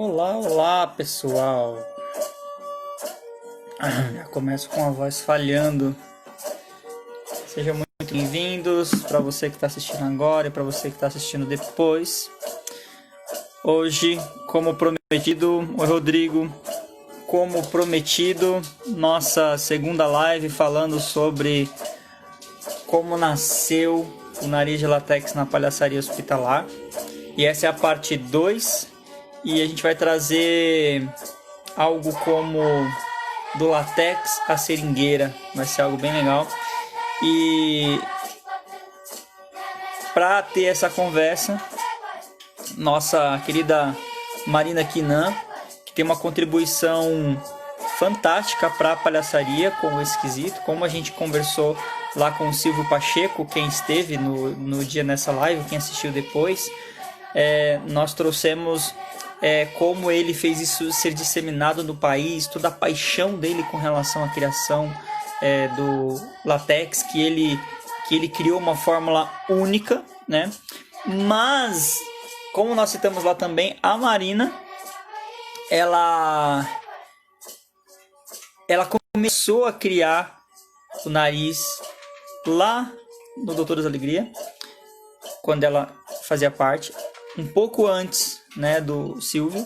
Olá, olá pessoal. Já começo com a voz falhando. Sejam muito bem-vindos para você que está assistindo agora e para você que está assistindo depois. Hoje, como prometido, o Rodrigo, como prometido, nossa segunda live falando sobre como nasceu o nariz de látex na palhaçaria hospitalar. E essa é a parte 2. E a gente vai trazer algo como do látex à seringueira. Vai ser algo bem legal. E para ter essa conversa, nossa querida Marina Quinan, que tem uma contribuição fantástica para a palhaçaria com o esquisito, como a gente conversou lá com o Silvio Pacheco, quem esteve no dia nessa live, quem assistiu depois, nós trouxemos como ele fez isso ser disseminado no país, toda a paixão dele com relação à criação do látex, que ele criou uma fórmula única, né? Mas, como nós citamos lá também, a Marina, ela começou a criar o nariz lá no Doutores da Alegria, quando ela fazia parte, um pouco antes, né, do Silvio.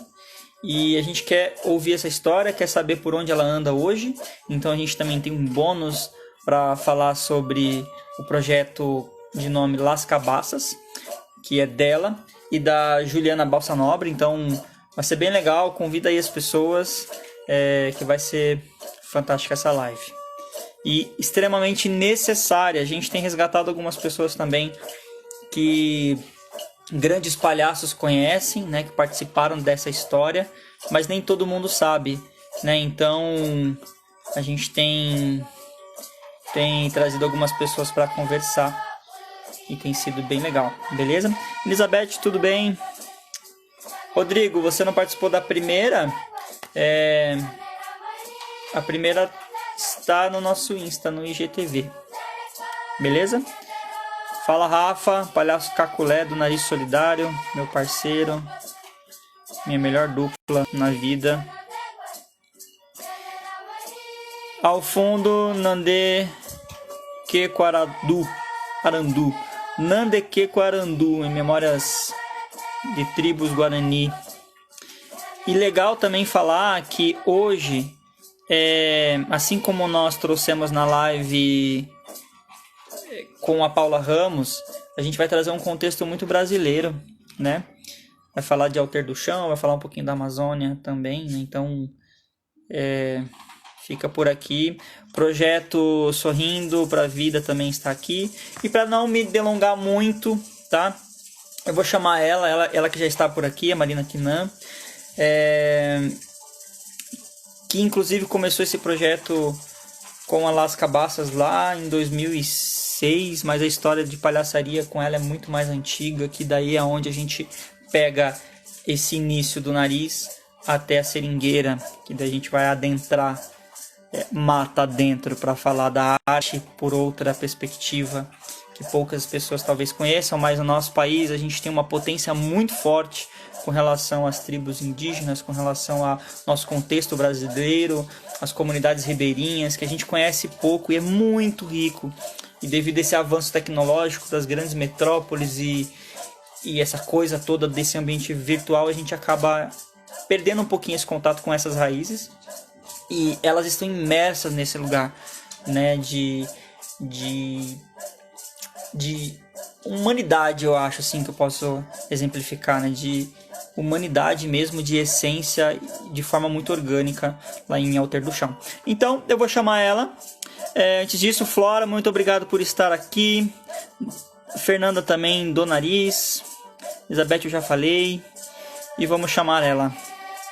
E a gente quer ouvir essa história, quer saber por onde ela anda hoje. Então a gente também tem um bônus para falar sobre o projeto de nome Las Cabaças, que é dela e da Juliana Balsa Nobre. Então vai ser bem legal, convida aí as pessoas, que vai ser fantástica essa live. E extremamente necessária. A gente tem resgatado algumas pessoas também que grandes palhaços conhecem, né, que participaram dessa história, mas nem todo mundo sabe, né? Então a gente tem trazido algumas pessoas para conversar e tem sido bem legal, beleza? Elizabeth, tudo bem? Rodrigo, você não participou da primeira? A primeira está no nosso Insta, no IGTV, beleza? Fala, Rafa, palhaço Caculé do Nariz Solidário, meu parceiro, minha melhor dupla na vida. Ao fundo, Nande Arandu, Nande Arandu, em memórias de tribos Guarani. E legal também falar que hoje, assim como nós trouxemos na live com a Paula Ramos, a gente vai trazer um contexto muito brasileiro, né? Vai falar de Alter do Chão, vai falar um pouquinho da Amazônia também, né? Então, fica por aqui. Projeto Sorrindo para a Vida também está aqui. E para não me delongar muito, tá? Eu vou chamar ela que já está por aqui, a Marina Quinan, que inclusive começou esse projeto com a Las Cabaças lá em 2006, mas a história de palhaçaria com ela é muito mais antiga, que daí é onde a gente pega esse início do nariz até a seringueira, que daí a gente vai adentrar mata dentro para falar da arte por outra perspectiva que poucas pessoas talvez conheçam, mas no nosso país a gente tem uma potência muito forte com relação às tribos indígenas, com relação ao nosso contexto brasileiro, as comunidades ribeirinhas, que a gente conhece pouco e é muito rico. E devido a esse avanço tecnológico das grandes metrópoles e essa coisa toda desse ambiente virtual, a gente acaba perdendo um pouquinho esse contato com essas raízes. E elas estão imersas nesse lugar, né, de humanidade, eu acho, assim, que eu posso exemplificar, né, de humanidade mesmo, de essência, de forma muito orgânica lá em Alter do Chão. Então eu vou chamar ela. Antes disso, Flora, muito obrigado por estar aqui. Fernanda também do nariz. Elizabeth eu já falei. E vamos chamar ela,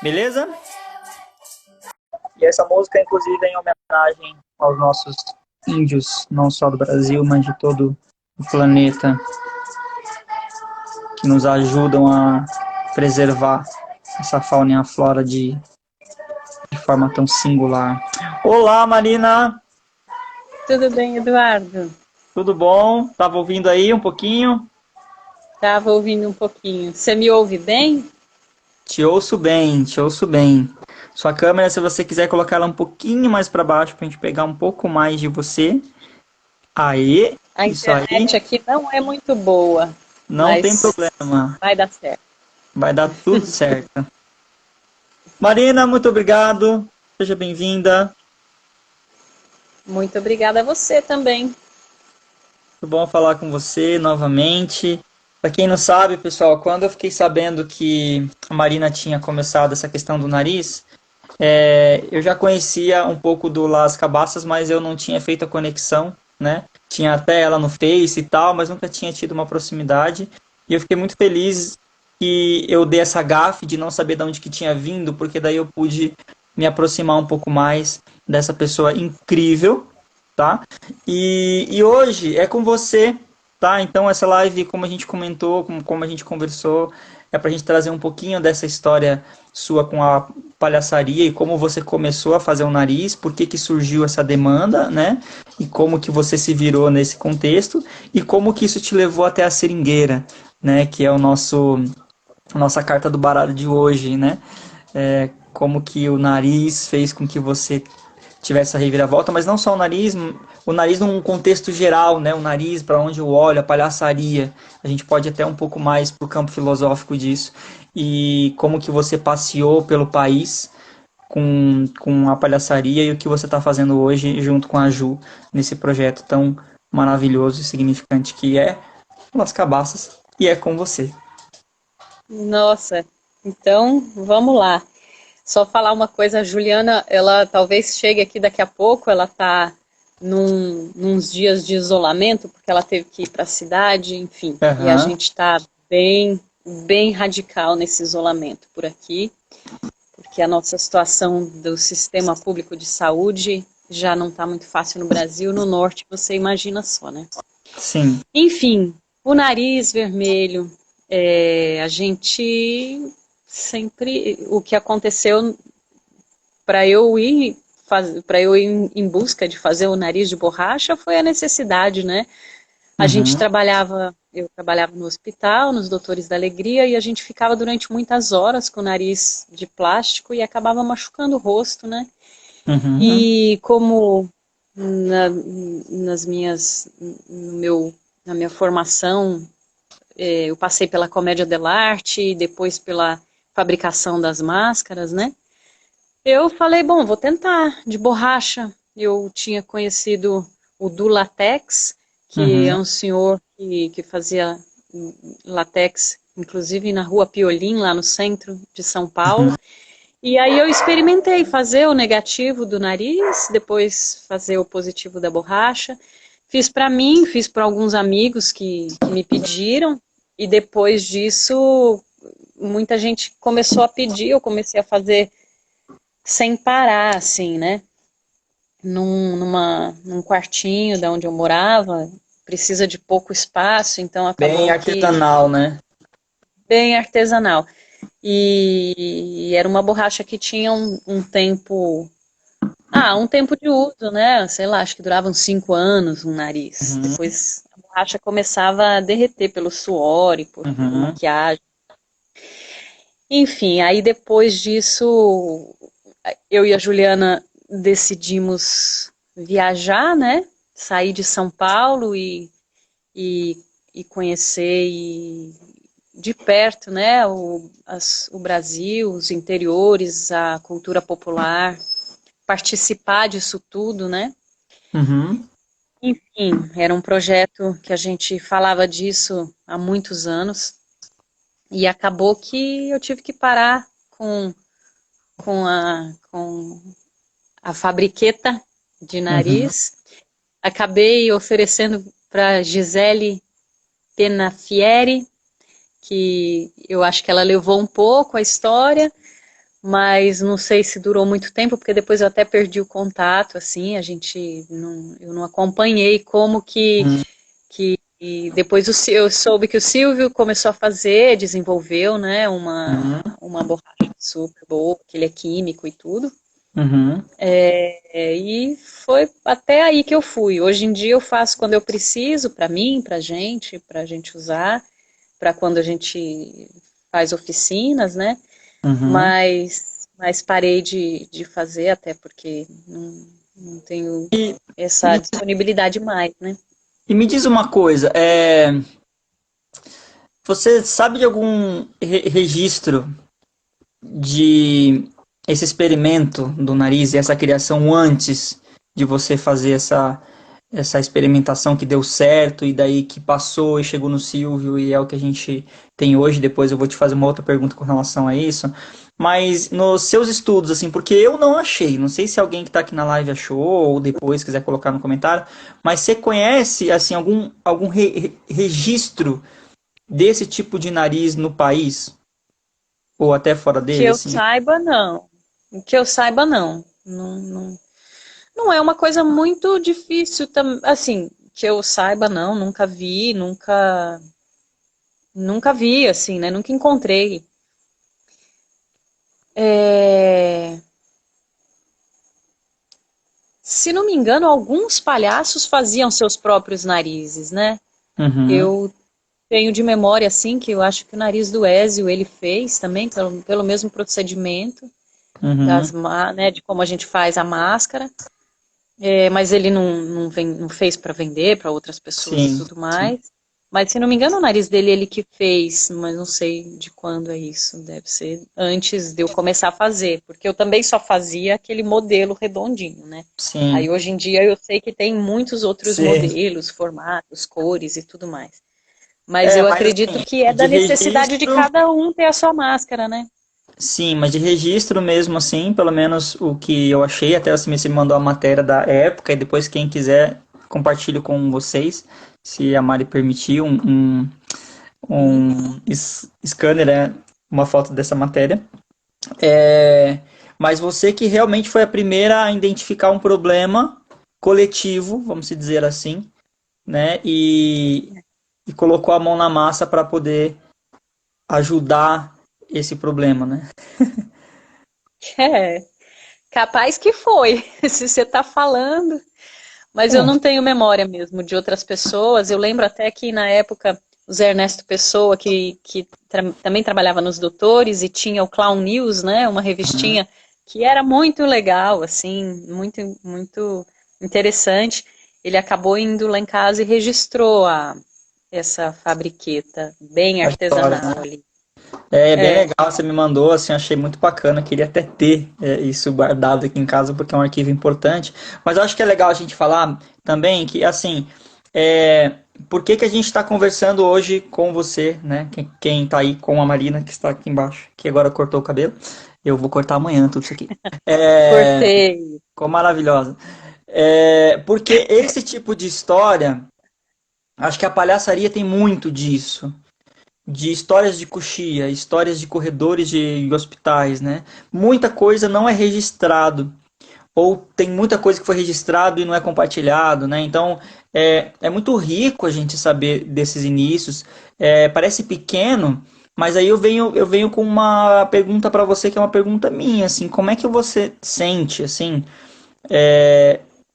beleza? E essa música inclusive é em homenagem aos nossos índios, não só do Brasil, mas de todo o planeta, que nos ajudam a preservar essa fauna e a flora de forma tão singular. Olá, Marina! Tudo bem, Eduardo? Tudo bom? Tava ouvindo aí um pouquinho? Tava ouvindo um pouquinho. Você me ouve bem? Te ouço bem, te ouço bem. Sua câmera, se você quiser colocar ela um pouquinho mais para baixo para a gente pegar um pouco mais de você. Aí, A isso aí, internet aqui não é muito boa, não tem mas problema. vai dar certo. Vai dar tudo certo. Marina, muito obrigado. Seja bem-vinda. Muito obrigada a você também. Muito bom falar com você novamente. Para quem não sabe, pessoal, quando eu fiquei sabendo que a Marina tinha começado essa questão do nariz, eu já conhecia um pouco do Las Cabaças, mas eu não tinha feito a conexão, né? Tinha até ela no Face e tal, mas nunca tinha tido uma proximidade. E eu fiquei muito feliz que eu dei essa gafe de não saber de onde que tinha vindo, porque daí eu pude me aproximar um pouco mais dessa pessoa incrível, tá? E hoje é com você, tá? Então essa live, como a gente comentou, como a gente conversou, é pra gente trazer um pouquinho dessa história sua com a palhaçaria e como você começou a fazer o nariz, por que que surgiu essa demanda, né? E como que você se virou nesse contexto e como que isso te levou até a seringueira, né? Que é o nossa carta do baralho de hoje, né? Como que o nariz fez com que você tivesse essa reviravolta, mas não só o nariz num contexto geral, né? O nariz para onde eu olho, a palhaçaria. A gente pode até um pouco mais para o campo filosófico disso. E como que você passeou pelo país com a palhaçaria e o que você está fazendo hoje junto com a Ju nesse projeto tão maravilhoso e significante que é Las Cabaças e é com você. Nossa, então vamos lá. Só falar uma coisa, a Juliana, ela talvez chegue aqui daqui a pouco, ela está nos dias de isolamento, porque ela teve que ir para a cidade, enfim, e a Aham. gente está bem radical nesse isolamento por aqui, porque a nossa situação do sistema público de saúde já não está muito fácil no Brasil, no norte você imagina só, né? Sim. Enfim, o nariz vermelho, a gente sempre, o que aconteceu para eu ir em busca de fazer o nariz de borracha foi a necessidade, né? Uhum. Eu trabalhava no hospital, nos Doutores da Alegria, e a gente ficava durante muitas horas com o nariz de plástico e acabava machucando o rosto, né? Uhum. E como na, nas minhas, no meu, na minha formação, eu passei pela comédia dell'arte, depois pela fabricação das máscaras, né? Eu falei, bom, vou tentar, de borracha. Eu tinha conhecido o Du Latex, que é Uhum. um senhor que fazia latex, inclusive na Rua Piolim, lá no centro de São Paulo. Uhum. E aí eu experimentei fazer o negativo do nariz, depois fazer o positivo da borracha. Fiz para mim, fiz para alguns amigos que me pediram, e depois disso muita gente começou a pedir, eu comecei a fazer sem parar, assim, né? Num quartinho da onde eu morava, precisa de pouco espaço, então Bem acabou que artesanal, né? bem artesanal. E era uma borracha que tinha um tempo de uso, né? Sei lá, acho que durava uns 5 anos um nariz. Uhum. Depois a borracha começava a derreter pelo suor e por Uhum. maquiagem. Enfim, aí depois disso, eu e a Juliana decidimos viajar, né? Sair de São Paulo e, e conhecer de perto, né? O Brasil, os interiores, a cultura popular, participar disso tudo, né? Uhum. Enfim, era um projeto que a gente falava disso há muitos anos e acabou que eu tive que parar com a fabriqueta de Uhum. nariz. Acabei oferecendo para Gisele Penafieri, que eu acho que ela levou um pouco a história, mas não sei se durou muito tempo, porque depois eu até perdi o contato, assim, eu não acompanhei como que e depois eu soube que o Silvio começou a fazer, desenvolveu, né, Uhum. uma borracha super boa, que ele é químico e tudo. Uhum. E foi até aí que eu fui. Hoje em dia eu faço quando eu preciso, para mim, para gente usar, para quando a gente faz oficinas, né? Uhum. mas parei de fazer, até porque não tenho E, essa me, disponibilidade mais, né? e me diz uma coisa, você sabe de algum registro de esse experimento do nariz e essa criação antes de você fazer essa experimentação que deu certo e daí que passou e chegou no Silvio e é o que a gente tem hoje? Depois eu vou te fazer uma outra pergunta com relação a isso. Mas nos seus estudos, assim, porque eu não achei, não sei se alguém que está aqui na live achou ou depois quiser colocar no comentário, mas você conhece, assim, algum registro desse tipo de nariz no país? Ou até fora Que dele, eu assim? saiba, não. Que eu saiba, não. Não é uma coisa muito difícil, assim, que eu saiba, não. Nunca vi, assim, né? Nunca encontrei. É, Se não me engano, alguns palhaços faziam seus próprios narizes, né? Uhum, Eu tenho de memória, assim, que eu acho que o nariz do Ézio ele fez também, pelo mesmo procedimento uhum, né, de como a gente faz a máscara. Mas ele não fez para vender para outras pessoas e sim, tudo sim. mais. Mas se não me engano, o nariz dele ele que fez, mas não sei de quando é isso. Deve ser antes de eu começar a fazer, porque eu também só fazia aquele modelo redondinho, né? Aí Sim, hoje em dia eu sei que tem muitos outros sim. modelos, formatos, cores e tudo mais. Mas eu Mas acredito assim, que é de da necessidade de registro, cada um ter a sua máscara, né? sim, mas de registro mesmo assim, pelo menos o que eu achei, até você me mandou a matéria da época, e depois quem quiser compartilho com vocês, se a Mari permitir, Sim. scanner, uma foto dessa matéria. É, mas você que realmente foi a primeira a identificar um problema coletivo, vamos dizer assim, né? E colocou a mão na massa para poder ajudar esse problema, né? É, capaz que foi, se você está falando. Mas eu Bom, não tenho memória mesmo de outras pessoas. Eu lembro até que na época o Zé Ernesto Pessoa, que também trabalhava nos Doutores e tinha o Clown News, né, uma revistinha que era muito legal, assim, muito interessante. Ele acabou indo lá em casa e registrou essa fabriqueta bem a história, artesanal né? ali. É bem É, legal, você me mandou, assim, achei muito bacana, queria até ter isso guardado aqui em casa porque é um arquivo importante. Mas eu acho que é legal a gente falar também que, assim, é, por que que a gente está conversando hoje com você, né? Quem tá aí com a Marina, que está aqui embaixo, que agora cortou o cabelo. Eu vou cortar amanhã tudo isso aqui. É, cortei. ficou maravilhosa. Porque esse tipo de história, acho que a palhaçaria tem muito disso. De histórias de coxia, histórias de corredores de hospitais, né? Muita coisa não é registrado, ou tem muita coisa que foi registrado e não é compartilhado, né? Então é muito rico a gente saber desses inícios. Parece pequeno, mas aí eu venho com uma pergunta para você que é uma pergunta minha, assim, como é que você sente, assim,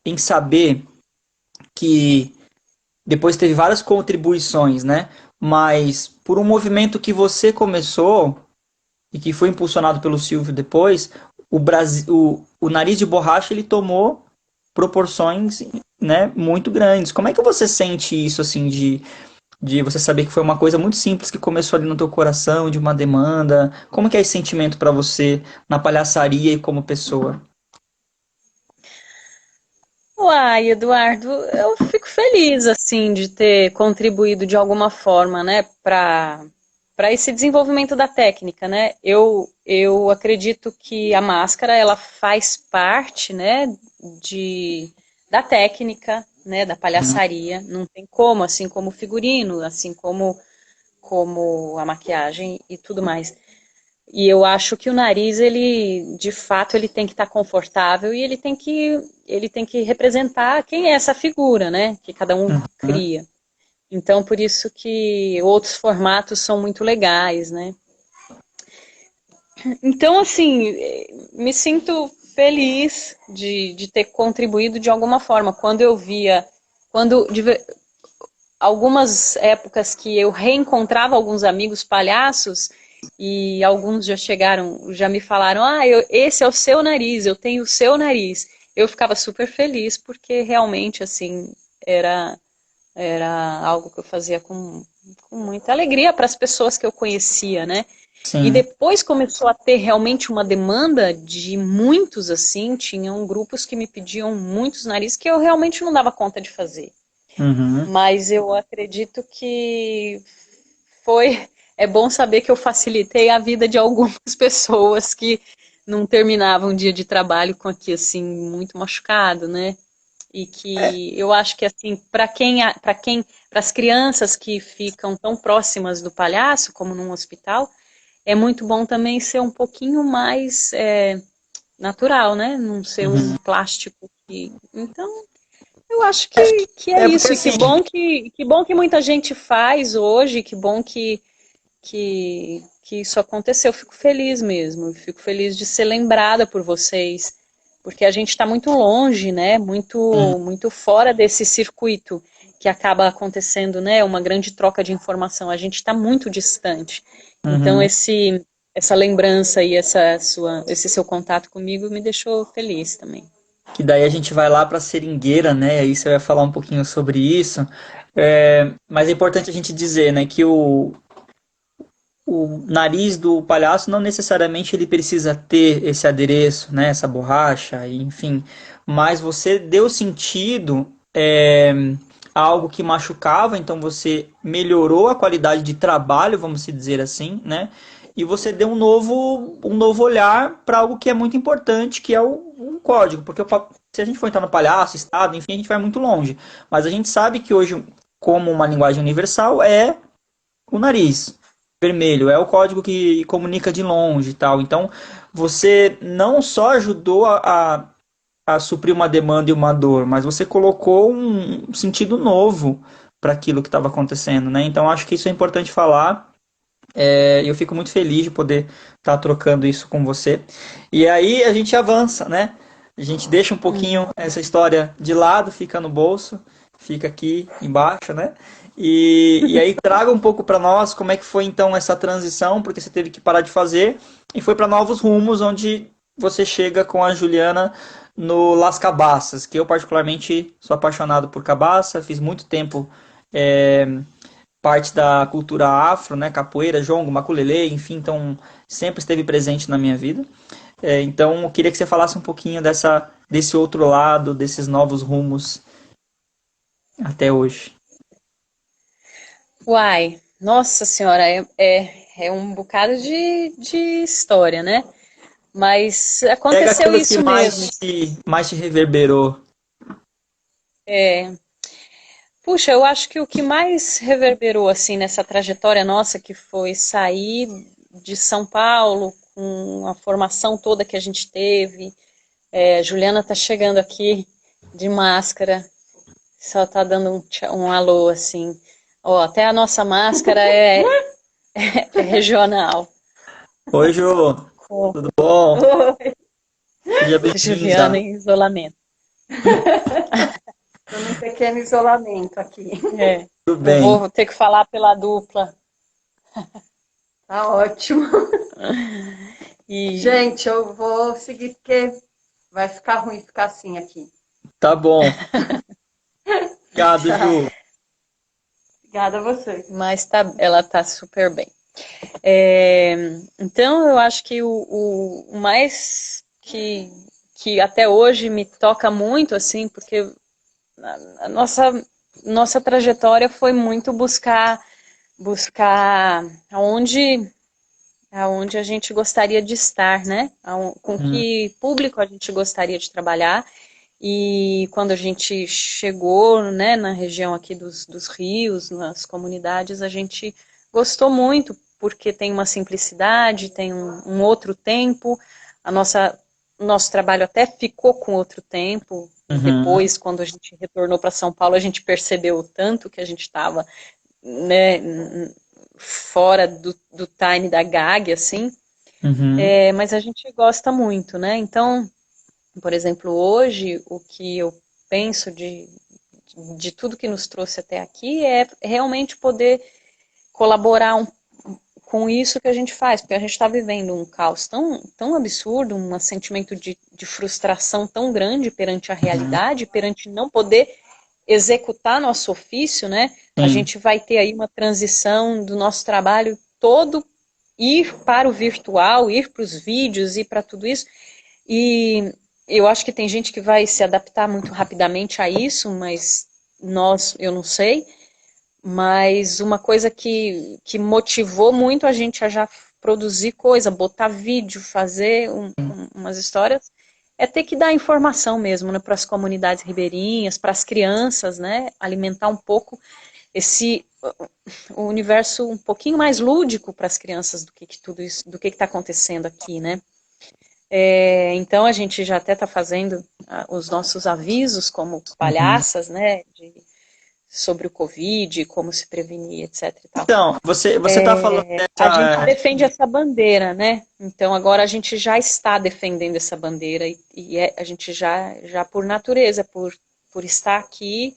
em saber que depois teve várias contribuições, né? Mas por um movimento que você começou e que foi impulsionado pelo Silvio depois, o Brasil, o nariz de borracha ele tomou proporções, né, muito grandes. Como é que você sente isso assim de você saber que foi uma coisa muito simples que começou ali no teu coração, de uma demanda? Como que é esse sentimento para você na palhaçaria e como pessoa? Uai, Eduardo, eu fico feliz assim de ter contribuído de alguma forma, né, para esse desenvolvimento da técnica, né? Eu acredito que a máscara ela faz parte, né, de da técnica, né, da palhaçaria. Não tem como, assim como o figurino, assim como a maquiagem e tudo mais. E eu acho que o nariz, ele, de fato, ele tem que estar confortável e ele tem que representar quem é essa figura, né? Que cada um Uhum. cria. Então, por isso que outros formatos são muito legais, né? Então, assim, me sinto feliz de ter contribuído de alguma forma. Quando eu via, quando algumas épocas que eu reencontrava alguns amigos palhaços e alguns já chegaram, já me falaram, esse é o seu nariz, eu tenho o seu nariz. Eu ficava super feliz, porque realmente, assim, era, era algo que eu fazia com muita alegria para as pessoas que eu conhecia, né? E Sim. depois começou a ter realmente uma demanda de muitos, assim, tinham grupos que me pediam muitos narizes que eu realmente não dava conta de fazer. Uhum. Mas eu acredito que foi. É bom saber que eu facilitei a vida de algumas pessoas que não terminavam um dia de trabalho com aqui assim muito machucado, né? E É. que eu acho que assim para as crianças que ficam tão próximas do palhaço, como num hospital, é muito bom também ser um pouquinho mais natural, né? Não ser um Uhum. plástico que. Então, eu acho É, que é porque isso. E assim, que bom que muita gente faz hoje, que bom que isso aconteceu. Eu fico feliz mesmo, eu fico feliz de ser lembrada por vocês, porque a gente está muito longe, né? Muito fora desse circuito que acaba acontecendo, né? Uma grande troca de informação. A gente está muito distante. Então uhum. essa lembrança e esse seu contato comigo me deixou feliz também. Que daí a gente vai lá para Seringueira, né? Aí você vai falar um pouquinho sobre isso. Mas é importante a gente dizer, né, que o nariz do palhaço não necessariamente ele precisa ter esse adereço, né, essa borracha, enfim. Mas você deu sentido a algo que machucava, então você melhorou a qualidade de trabalho, vamos dizer assim, né? E você deu um novo olhar para algo que é muito importante, que é o código. Porque se a gente for entrar no palhaço, estado, enfim, a gente vai muito longe. Mas a gente sabe que hoje, como uma linguagem universal, é o nariz vermelho, é o código que comunica de longe e tal. Então, você não só ajudou a suprir uma demanda e uma dor, mas você colocou um sentido novo para aquilo que estava acontecendo, né? Então, acho que isso é importante falar. Eu fico muito feliz de poder estar trocando isso com você. E aí a gente avança, né? A gente deixa um pouquinho essa história de lado, fica no bolso, fica aqui embaixo, né? E aí traga um pouco para nós como é que foi então essa transição, porque você teve que parar de fazer e foi para novos rumos, onde você chega com a Juliana no Las Cabaças, que eu particularmente sou apaixonado por cabaça, fiz muito tempo é, parte da cultura afro, né, capoeira, jongo, maculelê, enfim, então sempre esteve presente na minha vida. Então eu queria que você falasse um pouquinho desse outro lado, desses novos rumos até hoje. Uai, nossa senhora, é um bocado de história, né? Mas Pega aconteceu aquilo que isso mesmo. mais te reverberou. É, puxa, eu acho que o que mais reverberou assim nessa trajetória nossa, que foi sair de São Paulo com a formação toda que a gente teve. Juliana tá chegando aqui de máscara, só tá dando um alô assim. Ó, até a nossa máscara é regional. Oi, Ju, Com tudo bom? Seja Juliana bem-vinda. em isolamento. Estou num pequeno isolamento aqui. É, Tudo eu bem. vou ter que falar pela dupla. Tá ótimo. E Gente, eu vou seguir porque vai ficar ruim ficar assim aqui. Tá bom. Obrigado, Tchau. Ju. Obrigada a você. mas ela tá super bem. É, então eu acho que o mais que até hoje me toca muito, assim, porque a nossa trajetória foi muito buscar aonde a gente gostaria de estar, né? Com Hum, que público a gente gostaria de trabalhar. E quando a gente chegou, né, na região aqui dos rios, nas comunidades, a gente gostou muito, porque tem uma simplicidade, tem um outro tempo, a nosso trabalho até ficou com outro tempo. uhum, Depois, quando a gente retornou para São Paulo, a gente percebeu o tanto que a gente estava, né, fora do time da GAG, assim, uhum, mas a gente gosta muito, né? Então, por exemplo, hoje, o que eu penso de tudo que nos trouxe até aqui é realmente poder colaborar com isso que a gente faz, porque a gente está vivendo um caos tão absurdo, um sentimento de frustração tão grande perante a realidade, perante não poder executar nosso ofício, né? A Sim. gente vai ter aí uma transição do nosso trabalho todo, ir para o virtual, ir para os vídeos, ir para tudo isso, e eu acho que tem gente que vai se adaptar muito rapidamente a isso, mas eu não sei. Mas uma coisa que motivou muito a gente a já produzir coisa, botar vídeo, fazer umas histórias, é ter que dar informação mesmo, né, para as comunidades ribeirinhas, para as crianças, né, alimentar um pouco esse o universo um pouquinho mais lúdico para as crianças do que tudo isso, do que está acontecendo aqui, né? Então a gente já até está fazendo os nossos avisos como Uhum. palhaças, né, sobre o Covid, como se prevenir, etc. e tal. Então, você tá falando A gente dessa. defende essa bandeira, né? Então agora a gente já está defendendo essa bandeira a gente já por natureza, por estar aqui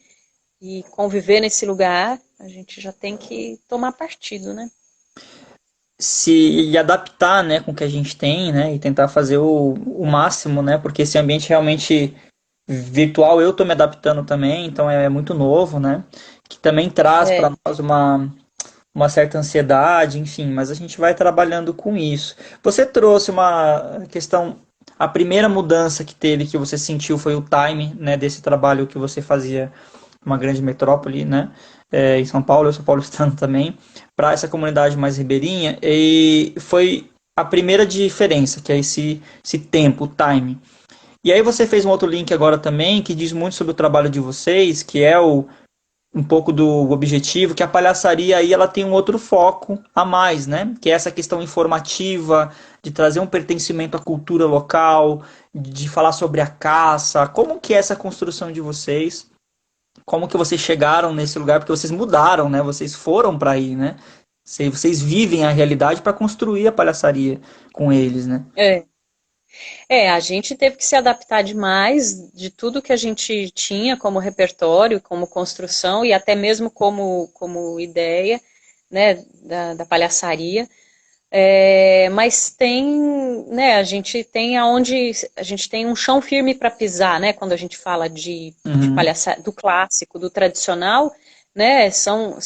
e conviver nesse lugar, a gente já tem que tomar partido, né? Se adaptar, né, com o que a gente tem, né, e tentar fazer o máximo, né, porque esse ambiente realmente virtual eu tô me adaptando também, então é muito novo, né, que também traz para É, nós uma certa ansiedade, enfim, mas a gente vai trabalhando com isso. Você trouxe uma questão, a primeira mudança que teve, que você sentiu foi o time, né, desse trabalho que você fazia uma grande metrópole, né, em São Paulo, eu sou paulistano também, para essa comunidade mais ribeirinha, e foi a primeira diferença, que é esse tempo, o time. E aí você fez um outro link agora também, que diz muito sobre o trabalho de vocês, que é um pouco do objetivo, que a palhaçaria aí ela tem um outro foco a mais, né? Que é essa questão informativa, de trazer um pertencimento à cultura local, de falar sobre a caça, como que é essa construção de vocês, como que vocês chegaram nesse lugar, porque vocês mudaram, né? Vocês foram para aí, né? Vocês vivem a realidade para construir a palhaçaria com eles, né? é. A gente teve que se adaptar demais de tudo que a gente tinha como repertório, como construção e até mesmo como ideia, né, da palhaçaria. Mas tem, né, a gente tem um chão firme para pisar, né, quando a gente fala de Uhum. palhaçaria, do clássico, do tradicional, né, são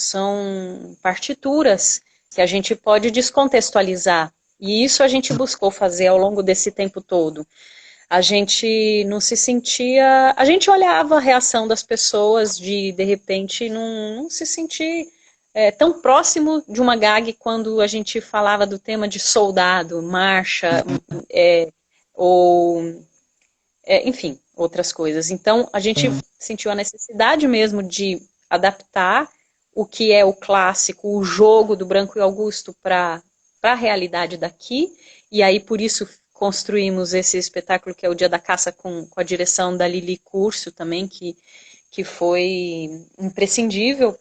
partituras que a gente pode descontextualizar. E isso a gente buscou fazer ao longo desse tempo todo. A gente não se sentia. A gente olhava a reação das pessoas de repente, não se sentir tão próximo de uma gag quando a gente falava do tema de soldado, marcha, ou, enfim, outras coisas. Então, a gente Sim. sentiu a necessidade mesmo de adaptar o que é o clássico, o jogo do Branco e Augusto para a realidade daqui, e aí por isso construímos esse espetáculo que é o Dia da Caça com a direção da Lili Curcio também, que foi imprescindível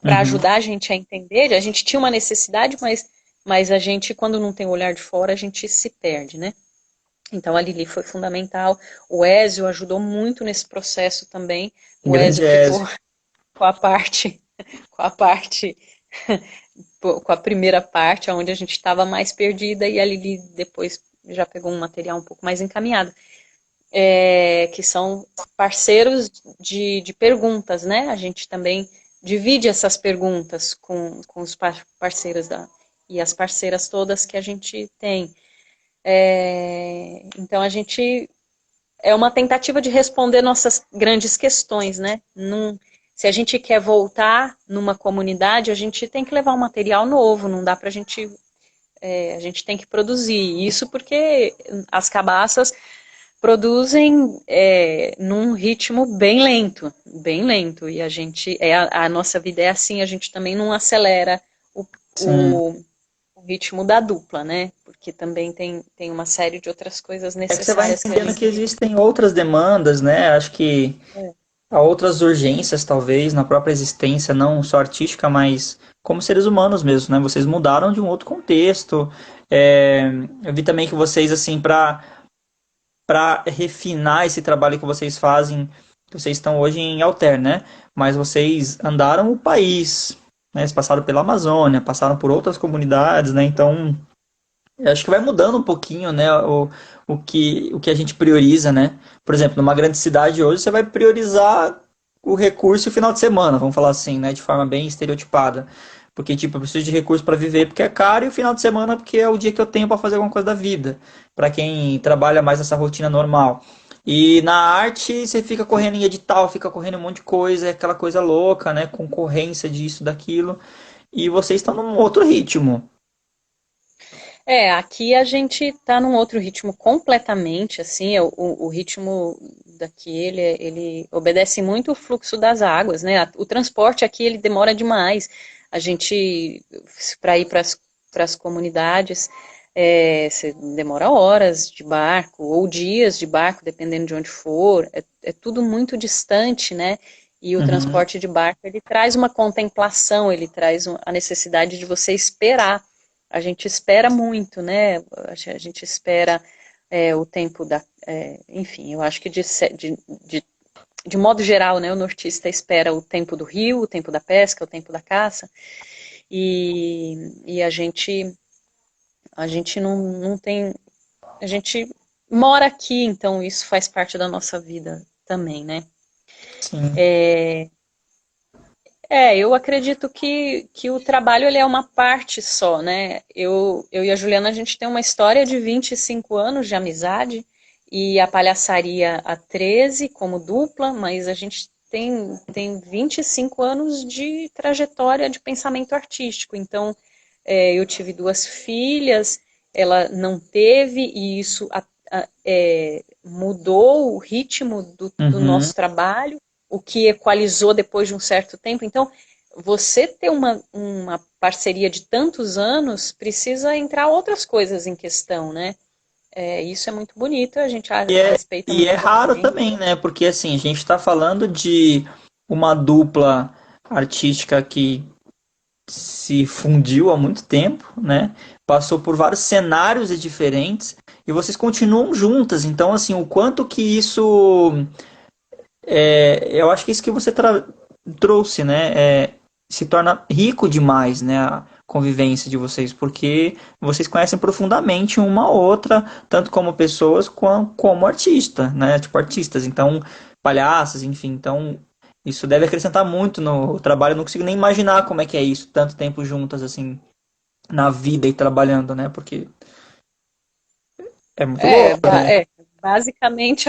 para Uhum. ajudar a gente a entender. A gente tinha uma necessidade, mas a gente, quando não tem o olhar de fora, a gente se perde, né? Então a Lili foi fundamental. O Ézio ajudou muito nesse processo também. Um O Ézio grande ficou Ezio. com a parte, com a parte, com a primeira parte, onde a gente estava mais perdida, e a Lili depois já pegou um material um pouco mais encaminhado. Que são parceiros de perguntas, né? A gente também divide essas perguntas com os parceiros e as parceiras todas que a gente tem. Então a gente é uma tentativa de responder nossas grandes questões, né? Se a gente quer voltar numa comunidade, a gente tem que levar um material novo, não dá para a gente tem que produzir. Isso porque as cabaças produzem num ritmo bem lento, e a nossa vida é assim, a gente também não acelera o, Sim. o, o ritmo da dupla, né? Porque também tem uma série de outras coisas É que você vai necessárias que a entendendo que gente. existem outras demandas, né? Acho que há outras urgências, talvez, na própria existência, não só artística, mas como seres humanos mesmo, né? Vocês mudaram de um outro contexto. É, eu vi também que vocês, assim, para refinar esse trabalho que vocês fazem, vocês estão hoje em Alter, né? Mas vocês andaram o país, né? Eles passaram pela Amazônia, passaram por outras comunidades, né? Então, eu acho que vai mudando um pouquinho, né, o que a gente prioriza, né? Por exemplo, numa grande cidade hoje, você vai priorizar o recurso e o final de semana, vamos falar assim, né, de forma bem estereotipada. Porque, tipo, eu preciso de recurso para viver porque é caro e o final de semana porque é o dia que eu tenho para fazer alguma coisa da vida. Para quem trabalha mais nessa rotina normal. E na arte, você fica correndo em edital, fica correndo um monte de coisa, é aquela coisa louca, né, concorrência disso, daquilo. E vocês estão num outro ritmo. Aqui a gente está num outro ritmo completamente, assim, o ritmo daqui, ele obedece muito o fluxo das águas, né? O transporte aqui, ele demora demais. A gente, para ir para as comunidades, você demora horas de barco, ou dias de barco, dependendo de onde for. É tudo muito distante, né? E o Uhum. transporte de barco, ele traz uma contemplação, ele traz a necessidade de você esperar. A gente espera muito, né? A gente espera o tempo enfim, eu acho que de modo geral, né, o nortista espera o tempo do rio, o tempo da pesca, o tempo da caça, e a gente não tem. A gente mora aqui, então isso faz parte da nossa vida também, né? Sim. Eu acredito que o trabalho ele é uma parte só, né? Eu e a Juliana, a gente tem uma história de 25 anos de amizade e a palhaçaria há 13 como dupla, mas a gente tem 25 anos de trajetória de pensamento artístico. Então, eu tive duas filhas, ela não teve, e isso mudou o ritmo do Uhum. nosso trabalho, o que equalizou depois de um certo tempo. Então, você ter uma parceria de tantos anos, precisa entrar outras coisas em questão, né? Isso é muito bonito, a gente respeita E é muito raro também. também, né? Porque assim, a gente está falando de uma dupla artística que se fundiu há muito tempo, né? Passou por vários cenários diferentes e vocês continuam juntas. Então, assim, o quanto que isso eu acho que isso que você trouxe, né? Se torna rico demais, né? A convivência de vocês, porque vocês conhecem profundamente uma a outra, tanto como pessoas como artista, né? Tipo artistas, então palhaços, enfim, então isso deve acrescentar muito no trabalho. Eu não consigo nem imaginar como é que é isso, tanto tempo juntas assim na vida e trabalhando, né? Porque é muito É, louco, ba- né? é, basicamente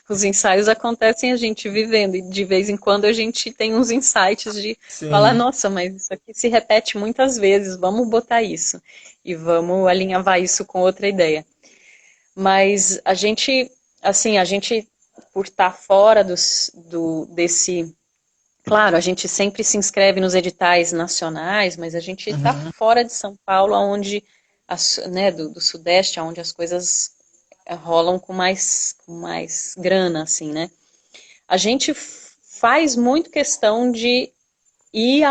os ensaios acontecem a gente vivendo, e de vez em quando a gente tem uns insights de falar, Sim. nossa, mas isso aqui se repete muitas vezes, vamos botar isso e vamos alinhavar isso com outra ideia. Mas a gente, por estar fora desse. Claro, a gente sempre se inscreve nos editais nacionais, mas a gente está Uhum. fora de São Paulo, onde, né, do Sudeste, onde as coisas rolam com mais grana, assim, né? A gente faz muito questão de ir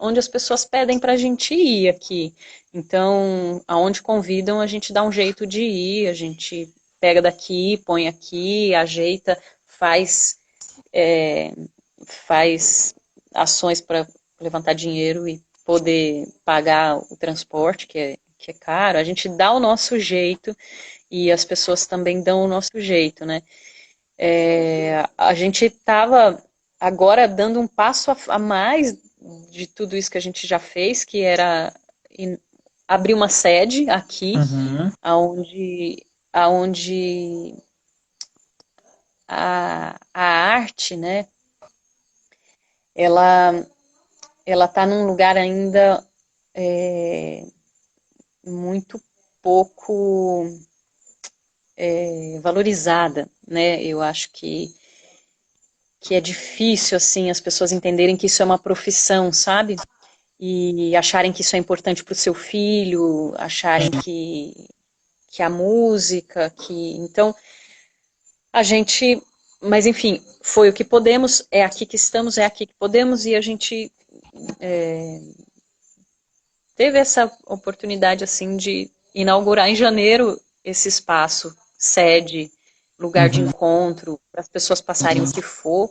onde as pessoas pedem para a gente ir aqui. Então, aonde convidam, a gente dá um jeito de ir, a gente pega daqui, põe aqui, ajeita, é, faz ações para levantar dinheiro e poder pagar o transporte, que é caro. A gente dá o nosso jeito e as pessoas também dão o nosso jeito, né? A gente estava agora dando um passo a mais de tudo isso que a gente já fez, que era abrir uma sede aqui, Uhum. aonde a arte, né, ela ela está num lugar ainda muito pouco valorizada, né? Eu acho que é difícil assim as pessoas entenderem que isso é uma profissão, sabe? E acharem que isso é importante para o seu filho, acharem que a música, que então a gente, mas enfim, foi o que podemos, é aqui que estamos, é aqui que podemos e a gente teve essa oportunidade assim de inaugurar em janeiro esse espaço, sede, lugar de Uhum. encontro, para as pessoas passarem o que for.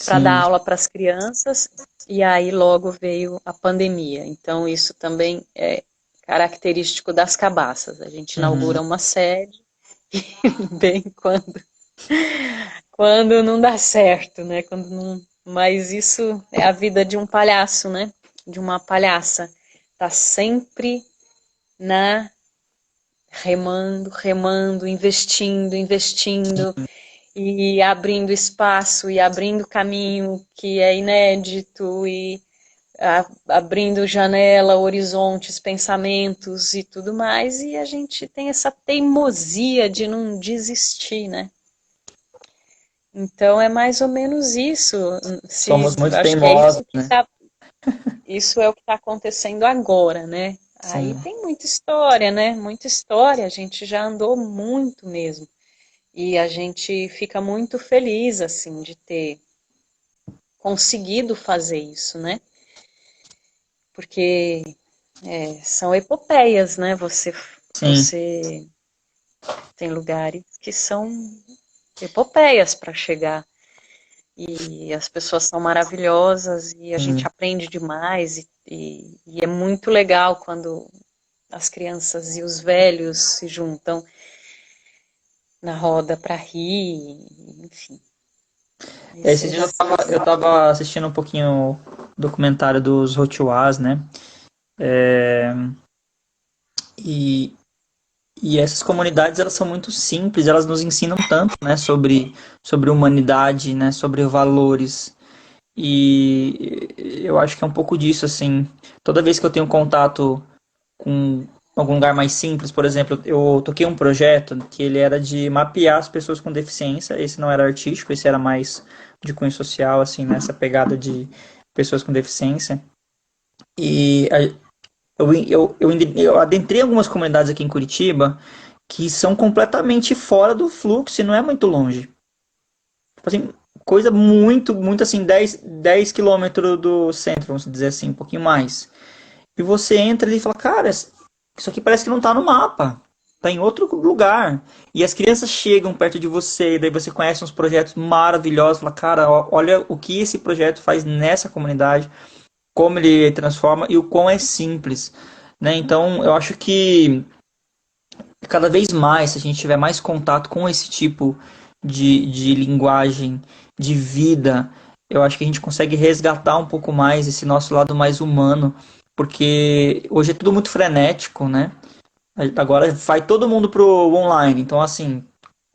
para dar Sim. aula para as crianças, e aí logo veio a pandemia. Então, isso também é característico das cabaças. A gente Uhum. inaugura uma sede, bem quando não dá certo, né? Quando não... Mas isso é a vida de um palhaço, né? De uma palhaça. Tá sempre na remando, remando, investindo, investindo e abrindo espaço e abrindo caminho que é inédito e abrindo janela, horizontes, pensamentos e tudo mais, e a gente tem essa teimosia de não desistir, né? Então é mais ou menos isso. Somos muito Acho que é teimosos, né? isso é o que está acontecendo agora, né? Aí Sim. tem muita história, né? Muita história, a gente já andou muito mesmo. E a gente fica muito feliz, assim, de ter conseguido fazer isso, né? Porque são epopeias, né? Sim. Você tem lugares que são epopeias para chegar. E as pessoas são maravilhosas e a gente Sim. aprende demais. E é muito legal quando as crianças e os velhos se juntam na roda para rir, enfim. Esses Isso dias já eu tava assistindo um pouquinho o documentário dos Rotuás, né? É, e, e essas comunidades, elas são muito simples, elas nos ensinam tanto, né? Sobre humanidade, né? Sobre valores. E eu acho que é um pouco disso, assim. Toda vez que eu tenho contato com algum lugar mais simples, por exemplo, eu toquei um projeto que ele era de mapear as pessoas com deficiência. Esse não era artístico, esse era mais de cunho social, assim, nessa pegada de pessoas com deficiência. E eu adentrei algumas comunidades aqui em Curitiba que são completamente fora do fluxo e não é muito longe. Tipo assim, coisa muito assim, dez quilômetros do centro, vamos dizer assim, um pouquinho mais. E você entra ali e fala, cara, isso aqui parece que não tá no mapa. Tá em outro lugar. E as crianças chegam perto de você, e daí você conhece uns projetos maravilhosos, fala, cara, olha o que esse projeto faz nessa comunidade, como ele transforma e o quão é simples. Né? Então, eu acho que cada vez mais, se a gente tiver mais contato com esse tipo de linguagem, de vida, eu acho que a gente consegue resgatar um pouco mais esse nosso lado mais humano, porque hoje é tudo muito frenético, né? Agora vai todo mundo pro online, então assim,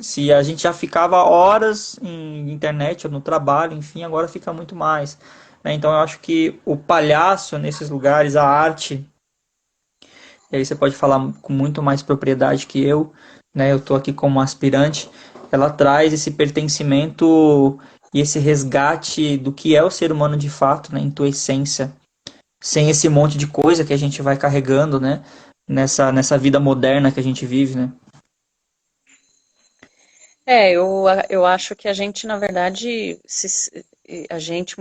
se a gente já ficava horas em internet ou no trabalho, enfim, agora fica muito mais. Né? Então eu acho que o palhaço nesses lugares, a arte, e aí você pode falar com muito mais propriedade que eu, né? Eu estou aqui como aspirante. Ela traz esse pertencimento e esse resgate do que é o ser humano de fato, né? Em tua essência, sem esse monte de coisa que a gente vai carregando, né? Nessa vida moderna que a gente vive, né? eu acho que a gente, na verdade, se a gente,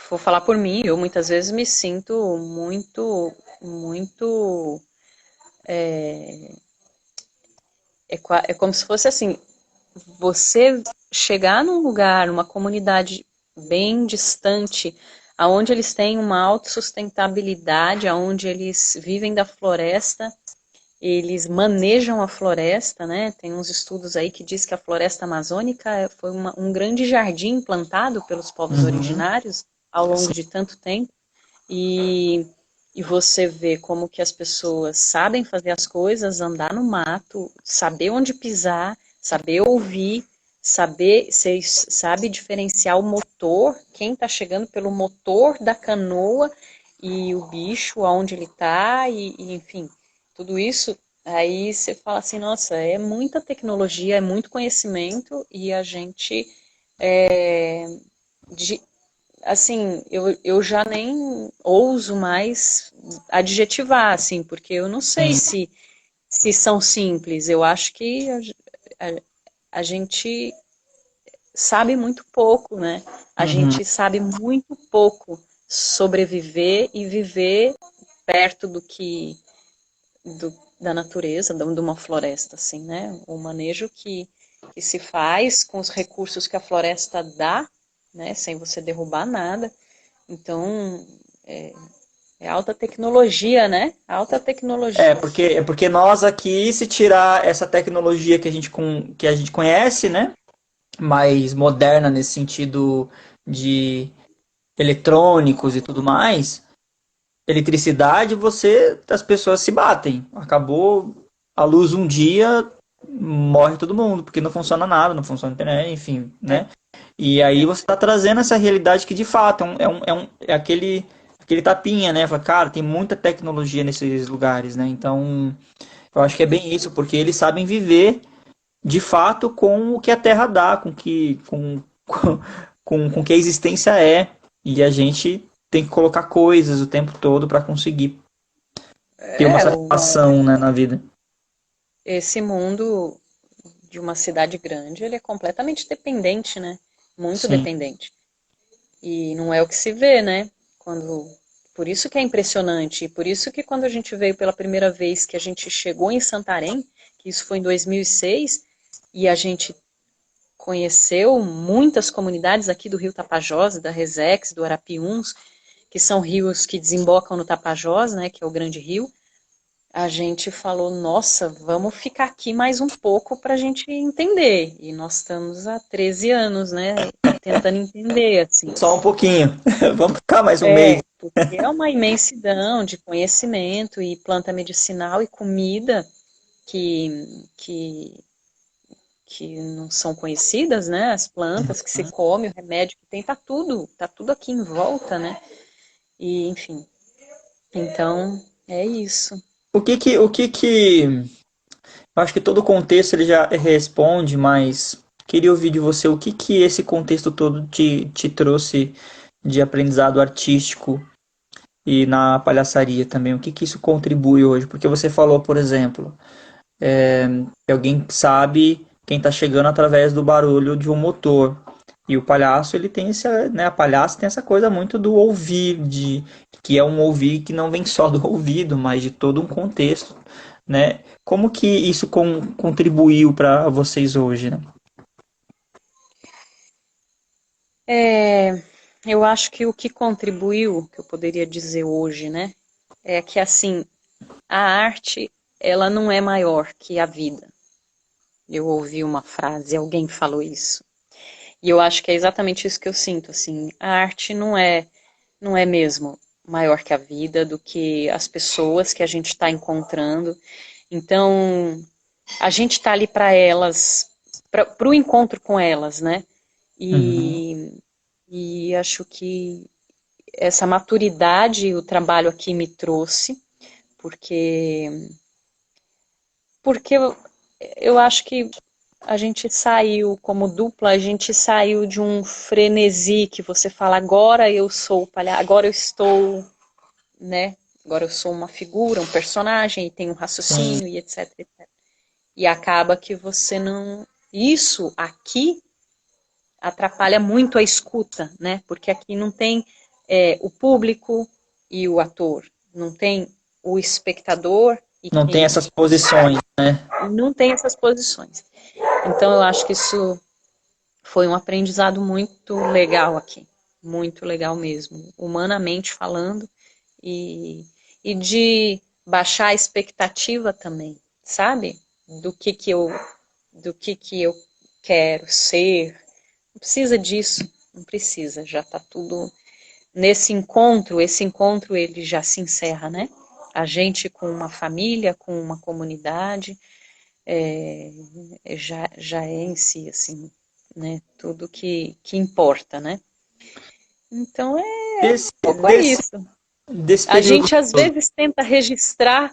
vou falar por mim, eu muitas vezes me sinto muito, é como se fosse assim, você chegar num lugar, numa comunidade bem distante, aonde eles têm uma autossustentabilidade, aonde eles vivem da floresta, eles manejam a floresta, né? Tem uns estudos aí que diz que a floresta amazônica foi um grande jardim plantado pelos povos Uhum. originários ao longo Sim. de tanto tempo. E, e você vê como que as pessoas sabem fazer as coisas, andar no mato, saber onde pisar, saber ouvir, saber, você sabe diferenciar o motor, quem está chegando pelo motor da canoa e o bicho, aonde ele está, e enfim, tudo isso. Aí você fala assim, nossa, é muita tecnologia, é muito conhecimento e a gente é, de, assim, eu já nem ouso mais adjetivar, assim, porque eu não sei Sim. se são simples. Eu acho que a gente sabe muito pouco, né? A Uhum. gente sabe muito pouco sobreviver e viver perto da natureza, de uma floresta, assim, né? O manejo que se faz com os recursos que a floresta dá né? Sem você derrubar nada. Então, é alta tecnologia, né? Alta tecnologia. Porque nós aqui, se tirar essa tecnologia que a gente conhece, né? Mais moderna nesse sentido de eletrônicos e tudo mais, eletricidade, as pessoas se batem. Acabou a luz um dia, morre todo mundo, porque não funciona nada, não funciona a internet, enfim, É, né? E aí você está trazendo essa realidade que de fato é aquele tapinha, né? Fala, cara, tem muita tecnologia nesses lugares, né? Então, eu acho que é bem isso, porque eles sabem viver de fato com o que a Terra dá, com o que a existência é. E a gente tem que colocar coisas o tempo todo para conseguir ter uma é o, satisfação, né, na vida. esse mundo de uma cidade grande, ele é completamente dependente, né? Muito Sim. dependente. E não é o que se vê, né? Quando, por isso que é impressionante, e por isso que quando a gente veio pela primeira vez, que a gente chegou em Santarém, que isso foi em 2006, e a gente conheceu muitas comunidades aqui do Rio Tapajós, da Resex, do Arapiuns, que são rios que desembocam no Tapajós, né, que é o grande rio. A gente falou, nossa, vamos ficar aqui mais um pouco para a gente entender. E nós estamos há 13 anos, né, tentando entender, assim. Só um pouquinho. Vamos ficar mais um mês. Porque é uma imensidão de conhecimento e planta medicinal e comida que não são conhecidas, né? As plantas que se come, o remédio que tem, tá tudo aqui em volta, né? E, enfim, então é isso. Eu acho que todo o contexto ele já responde, mas queria ouvir de você o que esse contexto todo te trouxe de aprendizado artístico e na palhaçaria também. O que isso contribui hoje? Porque você falou, por exemplo, que alguém sabe quem está chegando através do barulho de um motor. E o palhaço, ele tem essa, né, a palhaça tem essa coisa muito do ouvir, que é um ouvir que não vem só do ouvido, mas de todo um contexto, né? Como que isso contribuiu para vocês hoje, né? É, eu acho que o que contribuiu, que eu poderia dizer hoje, né, é que assim, a arte, ela não é maior que a vida. Eu ouvi uma frase, alguém falou isso. E eu acho que é exatamente isso que eu sinto, assim, a arte não é mesmo maior que a vida, do que as pessoas que a gente está encontrando. Então, a gente está ali para elas, para o encontro com elas, né? Uhum. E acho que essa maturidade o trabalho aqui me trouxe, porque, porque eu acho que a gente saiu, como dupla, a gente saiu de um frenesi que você fala, agora eu sou palhaço, agora eu estou, né? Agora eu sou uma figura, um personagem, e tenho um Sim, raciocínio, e etc, etc. E acaba que você não. Isso aqui atrapalha muito a escuta, né? Porque aqui não tem o público e o ator, não tem o espectador e não tem quem essas posições, né? não tem essas posições. Então eu acho que isso foi um aprendizado muito legal aqui, muito legal mesmo, humanamente falando, e, e de baixar a expectativa também, sabe? Do que eu quero ser. Não precisa disso, não precisa, já está tudo nesse encontro, esse encontro ele já se encerra, né? A gente com uma família, com uma comunidade, já é em si, assim, né? Tudo que importa, né? Então Desse, um pouco é desse, isso. desse A período gente às todo. vezes tenta registrar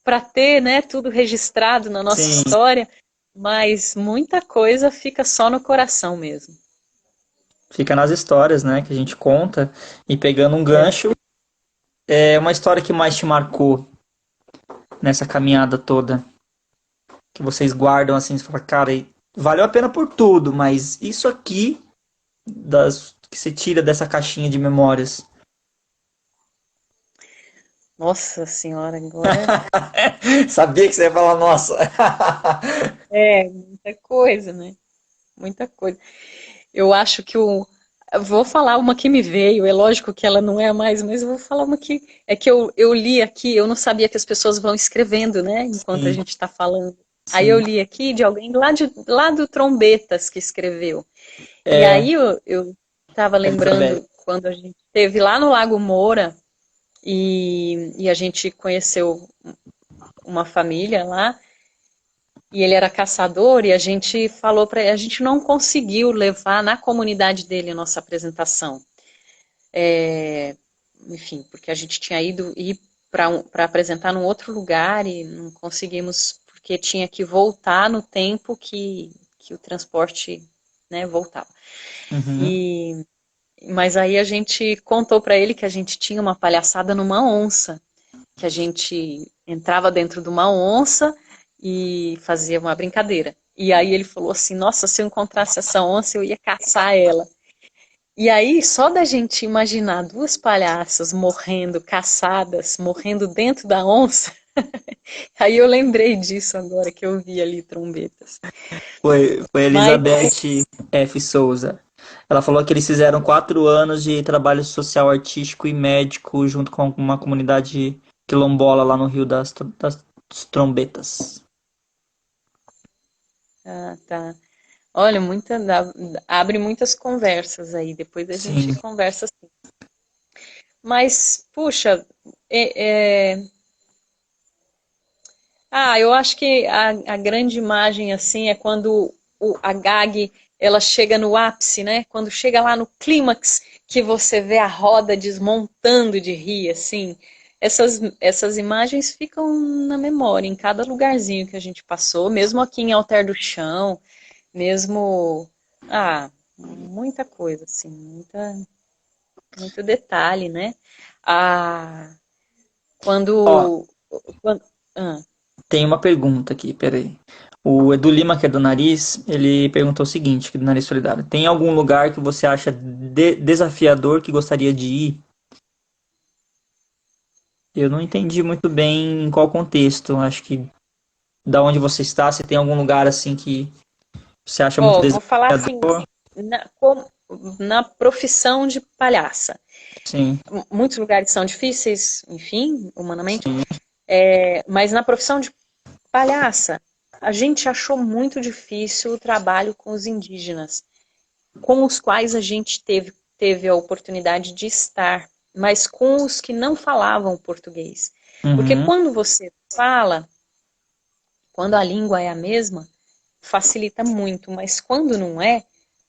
para ter, né, tudo registrado na nossa Sim, história, mas muita coisa fica só no coração mesmo. fica nas histórias, né, que a gente conta. E pegando um É. gancho, é uma história que mais te marcou nessa caminhada toda, que vocês guardam assim, você fala, cara, valeu a pena por tudo, mas isso aqui que você tira dessa caixinha de memórias. Nossa senhora, agora Sabia que você ia falar, nossa. muita coisa, né? Muita coisa. Eu acho que Eu vou falar uma que me veio, é lógico que ela não é a mais, mas eu vou falar uma que é que eu li aqui, eu não sabia que as pessoas vão escrevendo, né, enquanto a Sim, gente está falando. Aí eu sim. li aqui de alguém lá do Trombetas que escreveu. E É, aí eu estava Elizabeth. lembrando quando a gente esteve lá no Lago Moura e a gente conheceu uma família lá, e ele era caçador, e a gente falou para ele, a gente não conseguiu levar na comunidade dele a nossa apresentação. Enfim, porque a gente tinha ido ir para apresentar num outro lugar e não conseguimos, porque tinha que voltar no tempo que o transporte, né, voltava. Uhum. E, mas aí a gente contou para ele que a gente tinha uma palhaçada numa onça, que a gente entrava dentro de uma onça e fazia uma brincadeira. E aí ele falou assim, nossa, se eu encontrasse essa onça, eu ia caçar ela. E aí, só da gente imaginar duas palhaças morrendo, caçadas, morrendo dentro da onça, aí eu lembrei disso agora que eu vi ali trombetas. Foi Mas, Elizabeth F. Souza. Ela falou que eles fizeram 4 anos de trabalho social, artístico e médico junto com uma comunidade quilombola lá no Rio das Trombetas. ah, tá. Olha, abre muitas conversas aí, depois a gente Sim. conversa assim. Mas, puxa, é, é, eu acho que a grande imagem assim é quando a gag ela chega no ápice, né? Quando chega lá no clímax que você vê a roda desmontando de rir, assim. Essas imagens ficam na memória, em cada lugarzinho que a gente passou, mesmo aqui em Alter do Chão, mesmo, muita coisa, assim, muito detalhe, né? Ah, Ó, quando ah, tem uma pergunta aqui, peraí. O Edu Lima, que é do Nariz, ele perguntou o seguinte, que é do Nariz Solidário. Tem algum lugar que você acha desafiador que gostaria de ir? Eu não entendi muito bem em qual contexto. Acho que da onde você está, se tem algum lugar assim que você acha muito vou falar assim, desafiador? como- na profissão de palhaça. Sim, Muitos lugares são difíceis, enfim, humanamente, sim. mas na profissão de palhaça, a gente achou muito difícil o trabalho com os indígenas, com os quais a gente teve a oportunidade de estar, mas com os que não falavam português. Porque Uhum, quando você fala, quando a língua é a mesma, facilita muito, mas quando não é,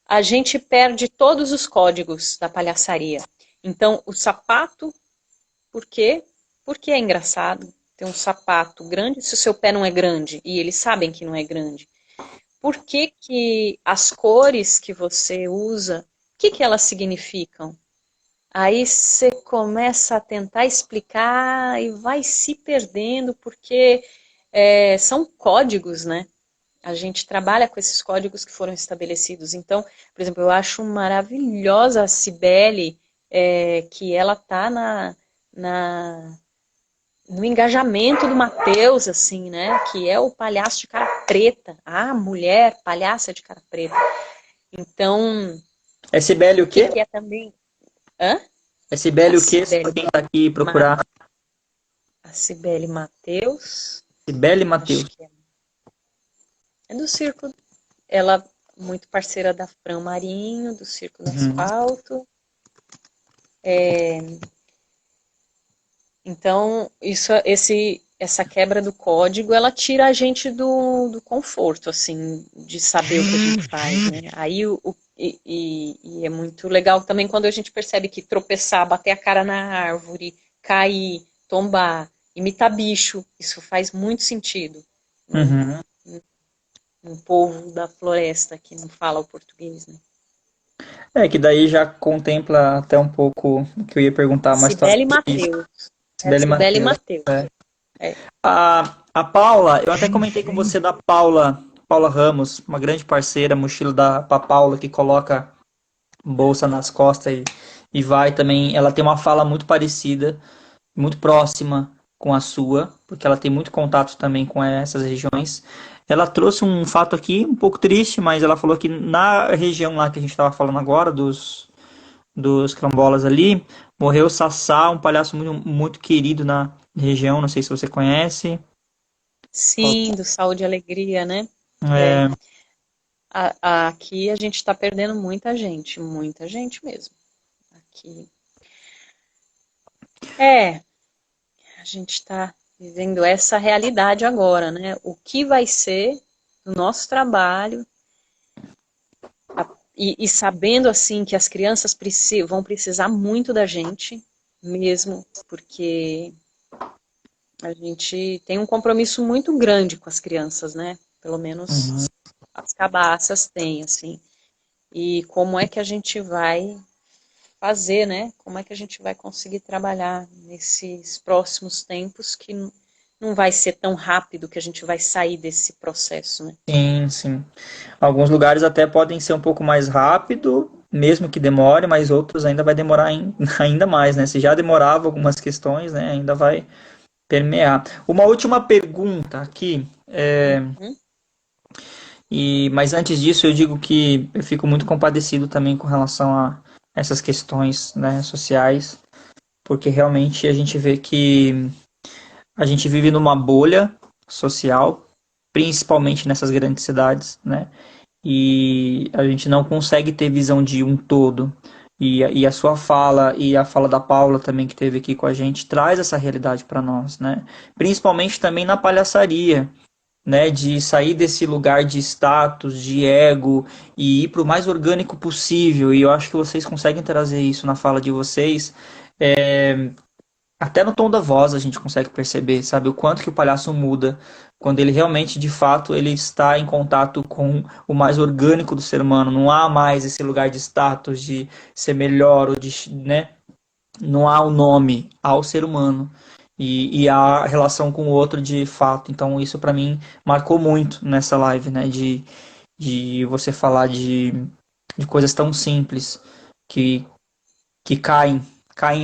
a gente perde todos os códigos da palhaçaria. Então, o sapato, por quê? Porque é engraçado ter um sapato grande se o seu pé não é grande, e eles sabem que não é grande. Por que que as cores que você usa, o que que elas significam? Aí você começa a tentar explicar e vai se perdendo, porque são códigos, né? A gente trabalha com esses códigos que foram estabelecidos. Então, por exemplo, eu acho maravilhosa a Cibele, que ela tá na, no engajamento do Matheus, assim, né? Que é o palhaço de cara preta. A mulher palhaça de cara preta. Então, É Cibele o o que quê? que é também? Hã? É A Cibele o quê? Só pra Cibele, quem tá aqui procurar. a Cibele Matheus, Cibele acho Matheus. que é do Circo. Ela muito parceira da Fran Marinho, do Circo do Uhum. Asfalto. Então, essa quebra do código, ela tira a gente do conforto, assim, de saber o que a gente faz, né? Aí, e é muito legal também quando a gente percebe que tropeçar, bater a cara na árvore, cair, tombar, imitar bicho, isso faz muito sentido Uhum. num povo da floresta que não fala o português, né? É que daí já contempla até um pouco o que eu ia perguntar, uma situação Cibele de Mateus. É Cibele Cibele Matheus. Mateus. É. É. A Paula, eu até comentei com você da Paula Ramos, uma grande parceira, mochila da pra Paula, que coloca bolsa nas costas e vai também. Ela tem uma fala muito parecida, muito próxima com a sua, porque ela tem muito contato também com essas regiões. Ela trouxe um fato aqui um pouco triste, mas ela falou que na região lá que a gente estava falando agora, dos quilombolas ali. Morreu o Sassá, um palhaço muito, muito querido na região, não sei se você conhece. Sim, do Saúde e Alegria, né? É, É, aqui a gente está perdendo muita gente mesmo. Aqui. A gente está vivendo essa realidade agora, né? O que vai ser do nosso trabalho e sabendo assim que as crianças vão precisar muito da gente mesmo, porque a gente tem um compromisso muito grande com as crianças, né? Pelo menos uhum. as cabaças têm, assim. E como é que a gente vai fazer, né? Como é que a gente vai conseguir trabalhar nesses próximos tempos que não vai ser tão rápido que a gente vai sair desse processo, né? Sim, sim. Alguns lugares até podem ser um pouco mais rápido, mesmo que demore, mas outros ainda vai demorar ainda mais, né? Se já demorava algumas questões, né? Ainda vai permear. Uma última pergunta aqui, Uhum. mas antes disso eu digo que eu fico muito compadecido também com relação a essas questões, né, sociais, porque realmente a gente vê que a gente vive numa bolha social, principalmente nessas grandes cidades, né? E a gente não consegue ter visão de um todo. E a sua fala e a fala da Paula também que teve aqui com a gente traz essa realidade para nós, né? Principalmente também na palhaçaria, né? De sair desse lugar de status, de ego e ir para o mais orgânico possível. E eu acho que vocês conseguem trazer isso na fala de vocês. Até no tom da voz a gente consegue perceber, sabe, o quanto que o palhaço muda quando ele realmente, de fato, ele está em contato com o mais orgânico do ser humano. Não há mais esse lugar de status, de ser melhor ou de, né? Não há o nome, há o ser humano e a relação com o outro de fato. Então isso para mim marcou muito nessa live, né? De você falar de coisas tão simples que que caem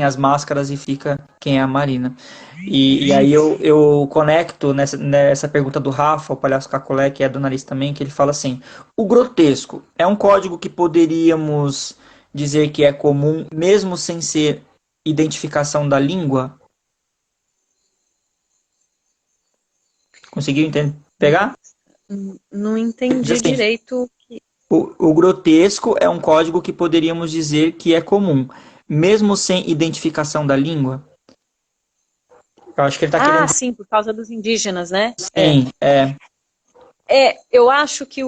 as máscaras e fica quem é a Marina. E aí eu conecto nessa pergunta do Rafa, o palhaço Cacolé, que é do nariz também, que ele fala assim: o grotesco é um código que poderíamos dizer que é comum, mesmo sem ser identificação da língua? Conseguiu pegar? Não Diz entendi assim: direito. o grotesco é um código que poderíamos dizer que é comum, mesmo sem identificação da língua? Eu acho que ele está Ah, querendo sim, por causa dos indígenas, né? sim, Eu acho que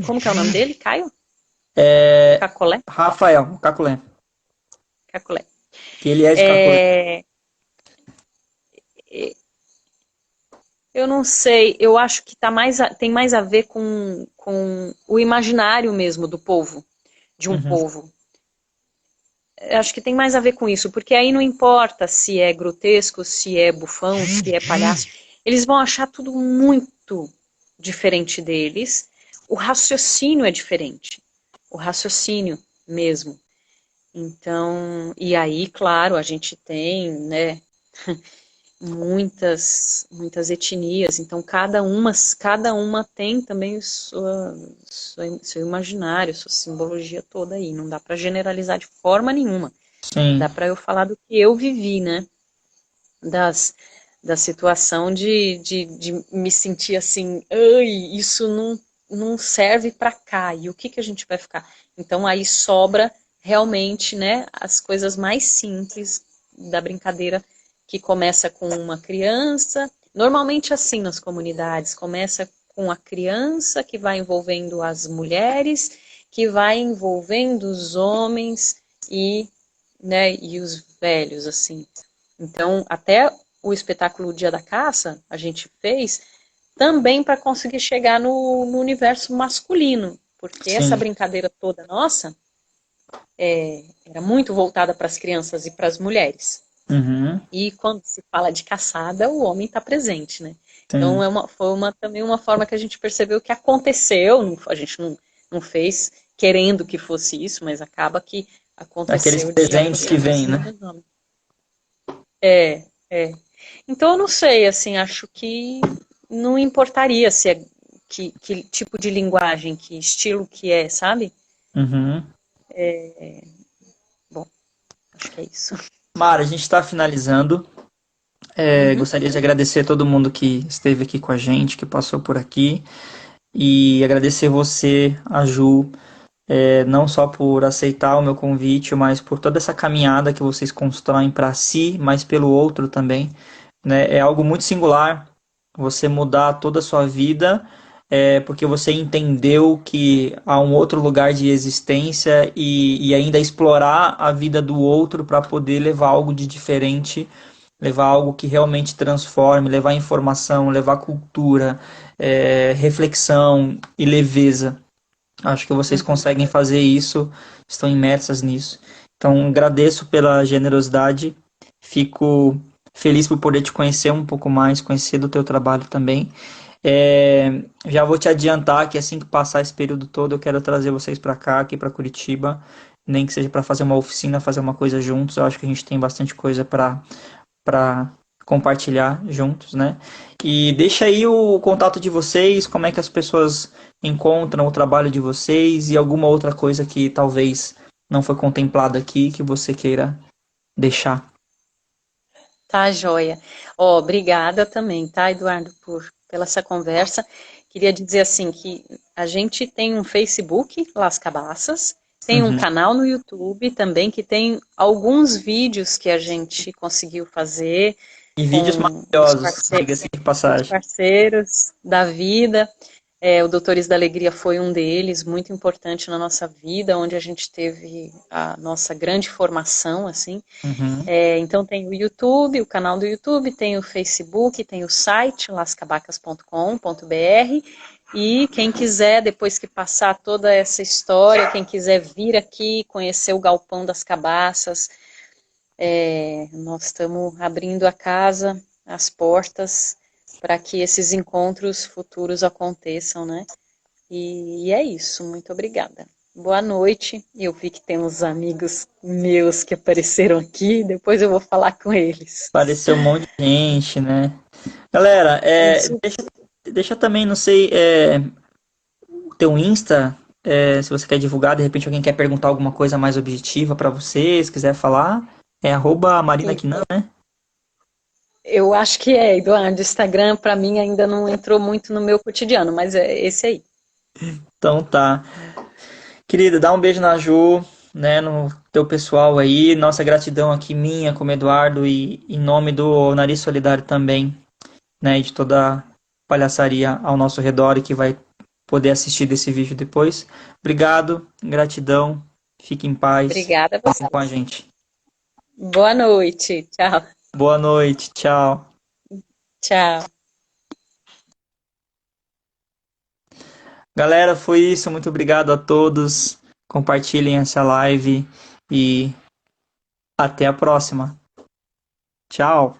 como que é o nome dele? Caio? Cacolé? Rafael Caculé, Cacolé. que ele é de Caculé. É, eu não sei, eu acho que tem mais a ver com o imaginário mesmo do povo, de um Uhum. povo. Eu acho que tem mais a ver com isso, porque aí não importa se é grotesco, se é bufão, se é palhaço, eles vão achar tudo muito diferente deles. O raciocínio é diferente, o raciocínio mesmo. Então, e aí, claro, a gente tem, né, muitas etnias, então cada uma tem também seu imaginário, sua simbologia toda aí, não dá para generalizar de forma nenhuma, Sim, dá para eu falar do que eu vivi, né, das, da situação de me sentir assim, ai, isso não serve para cá, e o que que a gente vai ficar? Então aí sobra realmente, né, as coisas mais simples da brincadeira que começa com uma criança, normalmente assim nas comunidades, começa com a criança que vai envolvendo as mulheres, que vai envolvendo os homens e, né, e os velhos, assim. Então, até o espetáculo Dia da Caça, a gente fez também para conseguir chegar no universo masculino, porque essa sim. brincadeira toda nossa era muito voltada para as crianças e para as mulheres. Uhum. E quando se fala de caçada, o homem está presente, né? Então Sim. também uma forma que a gente percebeu que aconteceu, a gente não fez querendo que fosse isso, mas acaba que Aqueles aconteceu de presentes que vêm, aproximação né? dos homens. É, é. Então eu não sei, assim, acho que não importaria se é que tipo de linguagem, que estilo que é, sabe? Uhum. É isso. Mara, a gente está finalizando. Gostaria de agradecer a todo mundo que esteve aqui com a gente, que passou por aqui. E agradecer você, a Ju, não só por aceitar o meu convite, mas por toda essa caminhada que vocês constroem para si, mas pelo outro também, né? É algo muito singular você mudar toda a sua vida, porque você entendeu que há um outro lugar de existência e ainda explorar a vida do outro para poder levar algo de diferente, levar algo que realmente transforme, levar informação, levar cultura, reflexão e leveza. Acho que vocês conseguem fazer isso, estão imersas nisso. Então, agradeço pela generosidade, fico feliz por poder te conhecer um pouco mais, conhecer do teu trabalho também. Já vou te adiantar que assim que passar esse período todo, eu quero trazer vocês para cá, aqui para Curitiba, nem que seja para fazer uma oficina, fazer uma coisa juntos. Eu acho que a gente tem bastante coisa para compartilhar juntos, né? E deixa aí o contato de vocês, como é que as pessoas encontram o trabalho de vocês e alguma outra coisa que talvez não foi contemplada aqui que você queira deixar. Tá, joia. Ó, obrigada também, tá, Eduardo, pela essa conversa. Queria dizer assim que a gente tem um Facebook, Las Cabaças, tem um Uhum. canal no YouTube também que tem alguns vídeos que a gente conseguiu fazer E vídeos com os maravilhosos, diga-se de passagem. parceiros da vida. O Doutores da Alegria foi um deles, muito importante na nossa vida, onde a gente teve a nossa grande formação, assim. Uhum. Então tem o YouTube, o canal do YouTube, tem o Facebook, tem o site lascabacas.com.br e quem quiser, depois que passar toda essa história, quem quiser vir aqui conhecer o Galpão das Cabaças, nós estamos abrindo a casa, as portas, para que esses encontros futuros aconteçam, né? E é isso, muito obrigada. Boa noite. Eu vi que tem uns amigos meus que apareceram aqui, depois eu vou falar com eles. Apareceu um monte de gente, né? Galera, Isso. deixa também, não sei, o teu Insta, se você quer divulgar, de repente alguém quer perguntar alguma coisa mais objetiva para você, se quiser falar, é @marinaquinan, né? Eu acho que Eduardo. Instagram, para mim, ainda não entrou muito no meu cotidiano, mas é esse aí. Então tá. Querida, dá um beijo na Ju, né, no teu pessoal aí. Nossa gratidão aqui minha como Eduardo e em nome do Nariz Solidário também, né, e de toda a palhaçaria ao nosso redor e que vai poder assistir desse vídeo depois. Obrigado, gratidão, fique em paz, Obrigada a fiquem você. com a gente. Boa noite. Tchau. Boa noite, tchau. Tchau. Galera, foi isso. Muito obrigado a todos. Compartilhem essa live e até a próxima. Tchau.